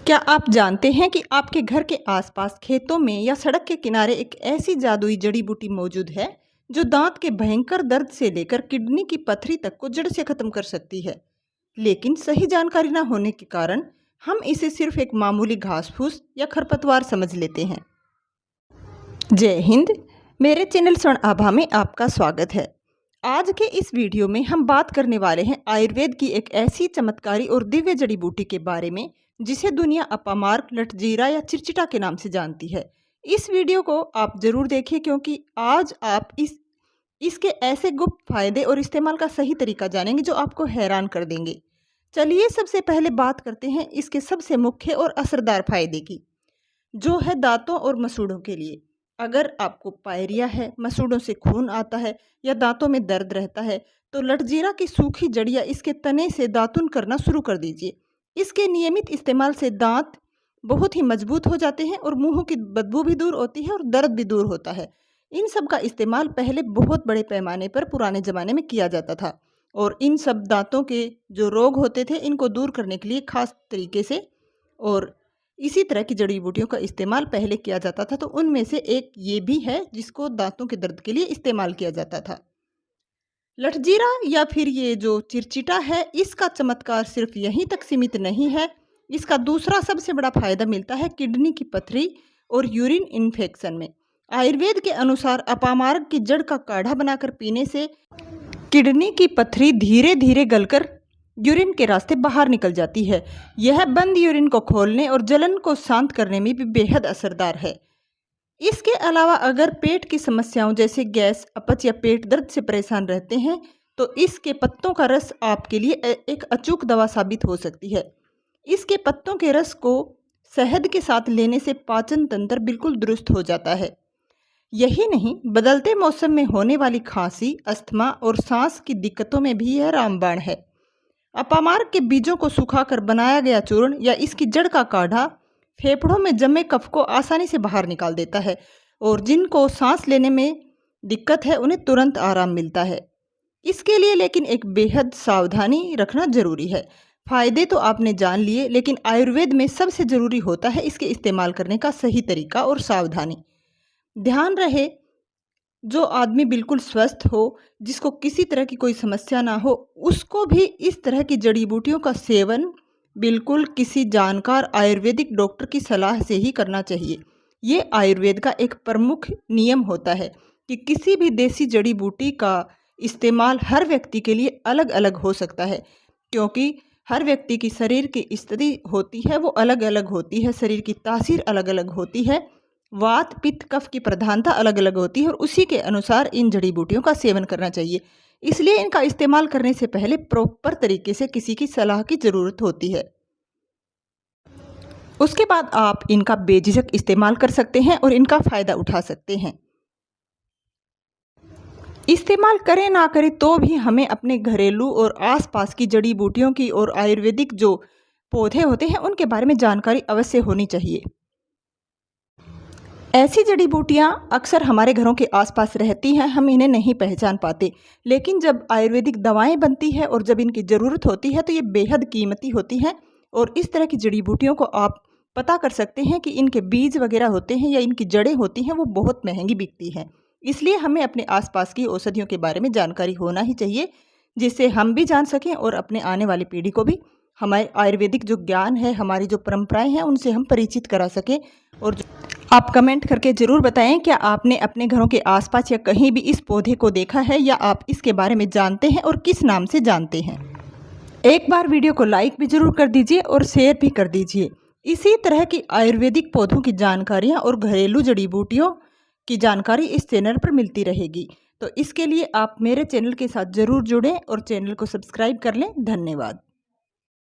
क्या आप जानते हैं कि आपके घर के आसपास खेतों में या सड़क के किनारे एक ऐसी जादुई जड़ी बूटी मौजूद है जो दांत के भयंकर दर्द से लेकर किडनी की पथरी तक को जड़ से खत्म कर सकती है। लेकिन सही जानकारी न होने के कारण हम इसे सिर्फ एक मामूली घास फूस या खरपतवार समझ लेते हैं। जय हिंद, मेरे चैनल स्वर्ण आभा में आपका स्वागत है। आज के इस वीडियो में हम बात करने वाले हैं आयुर्वेद की एक ऐसी चमत्कारी और दिव्य जड़ी बूटी के बारे में जिसे दुनिया अपामार्क, लटजीरा या चिरचिटा के नाम से जानती है। इस वीडियो को आप जरूर देखिए क्योंकि आज आप इसके ऐसे गुप्त फायदे और इस्तेमाल का सही तरीका जानेंगे जो आपको हैरान कर देंगे। चलिए सबसे पहले बात करते हैं इसके सबसे मुख्य और असरदार फायदे की, जो है दांतों और मसूड़ों के लिए। अगर आपको पायरिया है, मसूड़ों से खून आता है या दांतों में दर्द रहता है तो लटजीरा की सूखी जड़ियाँ इसके तने से दातुन करना शुरू कर दीजिए। इसके नियमित इस्तेमाल से दांत बहुत ही मजबूत हो जाते हैं और मुंह की बदबू भी दूर होती है और दर्द भी दूर होता है। इन सब का इस्तेमाल पहले बहुत बड़े पैमाने पर पुराने ज़माने में किया जाता था और इन सब दांतों के जो रोग होते थे इनको दूर करने के लिए खास तरीके से और इसी तरह की जड़ी बूटियों का इस्तेमाल पहले किया जाता था। तो उनमें से एक ये भी है जिसको दांतों के दर्द के लिए इस्तेमाल किया जाता था। लटजीरा या फिर ये जो चिरचिटा है, इसका चमत्कार सिर्फ यहीं तक सीमित नहीं है। इसका दूसरा सबसे बड़ा फायदा मिलता है किडनी की पथरी और यूरिन इन्फेक्शन में। आयुर्वेद के अनुसार अपामार्ग की जड़ का काढ़ा बनाकर पीने से किडनी की पथरी धीरे धीरे गलकर यूरिन के रास्ते बाहर निकल जाती है। यह बंद यूरिन को खोलने और जलन को शांत करने में भी बेहद असरदार है। इसके अलावा अगर पेट की समस्याओं जैसे गैस, अपच या पेट दर्द से परेशान रहते हैं तो इसके पत्तों का रस आपके लिए एक अचूक दवा साबित हो सकती है। इसके पत्तों के रस को शहद के साथ लेने से पाचन तंत्र बिल्कुल दुरुस्त हो जाता है। यही नहीं, बदलते मौसम में होने वाली खांसी, अस्थमा और सांस की दिक्कतों में भी यह रामबाण है। अपामार्क के बीजों को सुखाकर बनाया गया चूर्ण या इसकी जड़ का काढ़ा फेफड़ों में जमे कफ को आसानी से बाहर निकाल देता है और जिनको सांस लेने में दिक्कत है उन्हें तुरंत आराम मिलता है। इसके लिए लेकिन एक बेहद सावधानी रखना जरूरी है। फायदे तो आपने जान लिए, लेकिन आयुर्वेद में सबसे ज़रूरी होता है इसके इस्तेमाल करने का सही तरीका और सावधानी। ध्यान रहे, जो आदमी बिल्कुल स्वस्थ हो, जिसको किसी तरह की कोई समस्या ना हो, उसको भी इस तरह की जड़ी बूटियों का सेवन बिल्कुल किसी जानकार आयुर्वेदिक डॉक्टर की सलाह से ही करना चाहिए। ये आयुर्वेद का एक प्रमुख नियम होता है कि किसी भी देसी जड़ी बूटी का इस्तेमाल हर व्यक्ति के लिए अलग अलग हो सकता है, क्योंकि हर व्यक्ति की शरीर की स्थिति होती है वो अलग अलग होती है, शरीर की तासीर अलग अलग होती है, वात पित्त कफ की प्रधानता अलग अलग होती है और उसी के अनुसार इन जड़ी बूटियों का सेवन करना चाहिए। इसलिए इनका इस्तेमाल करने से पहले प्रॉपर तरीके से किसी की सलाह की ज़रूरत होती है। उसके बाद आप इनका बेझिझक इस्तेमाल कर सकते हैं और इनका फ़ायदा उठा सकते हैं। इस्तेमाल करें ना करें तो भी हमें अपने घरेलू और आसपास की जड़ी बूटियों की और आयुर्वेदिक जो पौधे होते हैं उनके बारे में जानकारी अवश्य होनी चाहिए। ऐसी जड़ी बूटियाँ अक्सर हमारे घरों के आसपास रहती हैं, हम इन्हें नहीं पहचान पाते, लेकिन जब आयुर्वेदिक दवाएं बनती है और जब इनकी ज़रूरत होती है तो ये बेहद कीमती होती हैं। और इस तरह की जड़ी बूटियों को आप पता कर सकते हैं कि इनके बीज वगैरह होते हैं या इनकी जड़ें होती हैं वो बहुत महंगी बिकती हैं। इसलिए हमें अपने आसपास की औषधियों के बारे में जानकारी होना ही चाहिए, जिससे हम भी जान सकें और अपने आने वाली पीढ़ी को भी हमारे आयुर्वेदिक जो ज्ञान है, हमारी जो परंपराएं हैं उनसे हम परिचित करा सकें। और आप कमेंट करके ज़रूर बताएं, क्या आपने अपने घरों के आसपास या कहीं भी इस पौधे को देखा है या आप इसके बारे में जानते हैं और किस नाम से जानते हैं। एक बार वीडियो को लाइक भी ज़रूर कर दीजिए और शेयर भी कर दीजिए। इसी तरह की आयुर्वेदिक पौधों की जानकारियाँ और घरेलू जड़ी बूटियों की जानकारी इस चैनल पर मिलती रहेगी। तो इसके लिए आप मेरे चैनल के साथ ज़रूर जुड़ें और चैनल को सब्सक्राइब कर लें। धन्यवाद।